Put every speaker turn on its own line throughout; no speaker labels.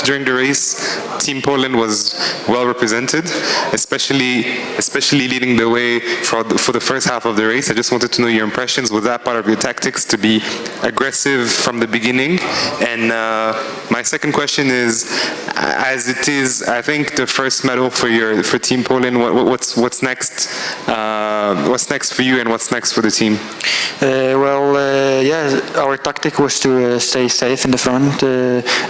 during the race, Team Poland was well represented, especially leading the way for the first half of the race. I just wanted to know your impressions. Was that part of your tactics to be aggressive from the beginning? And my second question is, as it is, I think the first medal for Team Poland. What's next? What's next for you, and what's next for the team?
Yeah, our tactic was to stay safe in the front,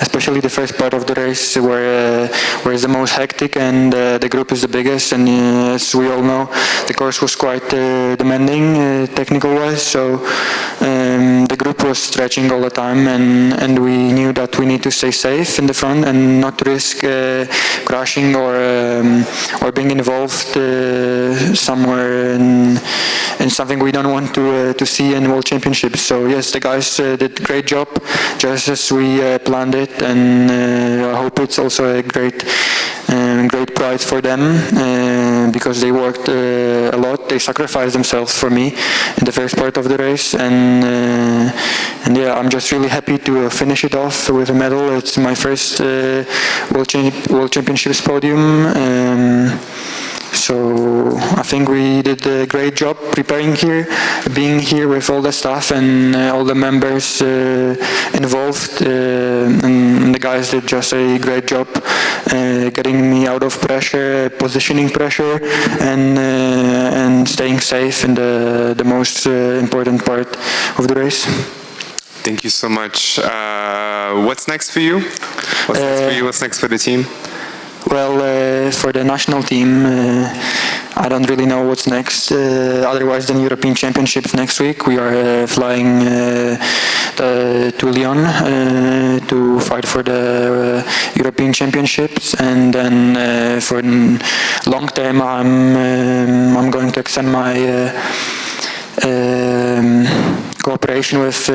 especially the first part of the race, where it's the most hectic and the group is the biggest. And as we all know, the course was quite demanding, technical-wise. So the group was stretching all the time, and we knew that we need to stay safe in the front and not risk crashing or being involved somewhere in something we don't want to see in World Championships. So yes, the guys did a great job, just as we planned it, and I hope it's also a great pride for them, because they worked a lot. They sacrificed themselves for me in the first part of the race, and yeah, I'm just really happy to finish it off with a medal. It's my first World Championships podium. So I think we did a great job preparing here, being here with all the staff and all the members involved, and the guys did just a great job getting me out of pressure, positioning pressure, and staying safe in the most important part of the race.
Thank you so much. What's next for you? What's next for you? What's next for the team?
Well, for the national team, I don't really know what's next, otherwise than European Championships next week. We are flying to Lyon to fight for the European Championships, and then for long term, I'm going to extend my cooperation with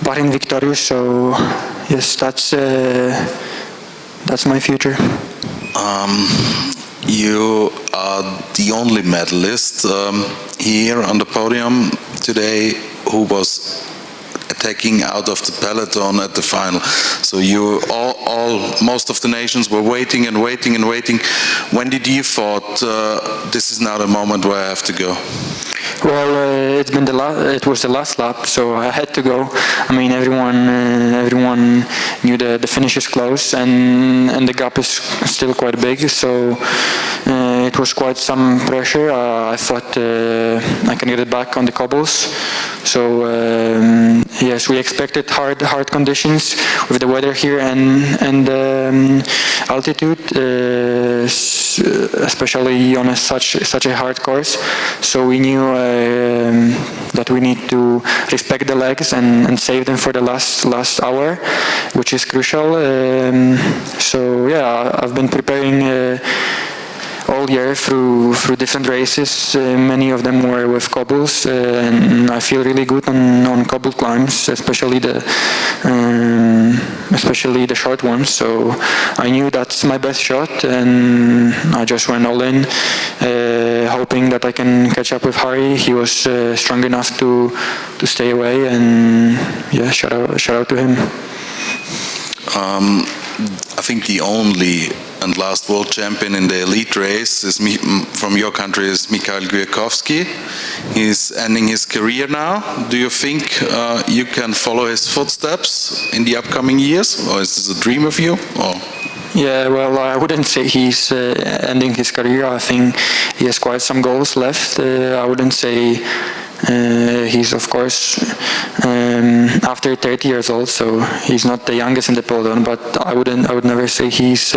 Bahrain Victorious. So yes, that's my future.
You are the only medalist here on the podium today who was attacking out of the peloton at the final. So you most of the nations were waiting and waiting and waiting. When did you thought this is now the moment where I have to go?
Well, it was the last lap, so I had to go. I mean, everyone knew the finish is close, and the gap is still quite big. So it was quite some pressure. I thought I can get it back on the cobbles. So yes, we expected hard conditions with the weather here and altitude, especially on such a hard course. So we knew that we need to respect the legs and save them for the last hour, which is crucial. So yeah, I've been preparing all year through different races. Many of them were with cobbles, and I feel really good on cobble climbs, especially the short ones. So I knew that's my best shot, and I just went all in, hoping that I can catch up with Harry. He was strong enough to stay away, and yeah, shout out to him.
I think the only and last world champion in the elite race is from your country is Jackowiak. He's ending his career now. Do you think you can follow his footsteps in the upcoming years, or is this a dream of you? Or?
Yeah, well, I wouldn't say he's ending his career. I think he has quite some goals left. I wouldn't say he's, of course, after 30 years old, so he's not the youngest in the peloton, but I would never say he's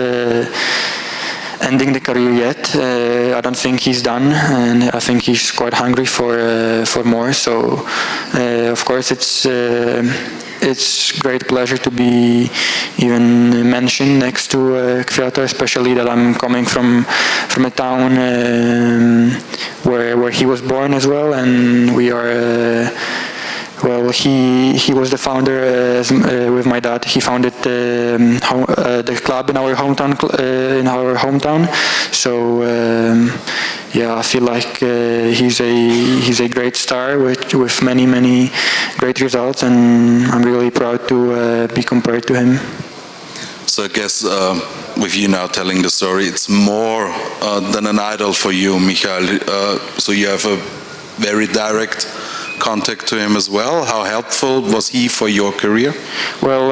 ending the career yet. I don't think he's done, and I think he's quite hungry for more. So, of course, it's great pleasure to be even mentioned next to Kwiato, especially that I'm coming from a town where he was born as well, and we are. Well, he was the founder with my dad. He founded the club in our hometown. So yeah, I feel like he's a great star with many great results, and I'm really proud to be compared to him.
So I guess with you now telling the story, it's more than an idol for you, Michael. So you have a very direct contact to him as well. How helpful was he for your career?
Well,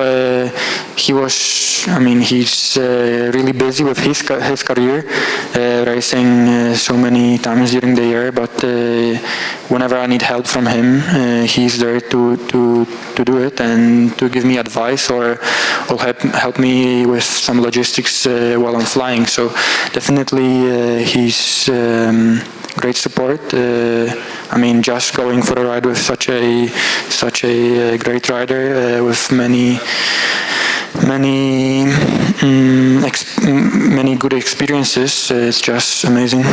he was, I mean, he's really busy with his career, racing so many times during the year, but whenever I need help from him, he's there to do it and to give me advice or help me with some logistics while I'm flying. So definitely he's great support. I mean, just going for a ride with such a great rider with many good experiences, it's just amazing.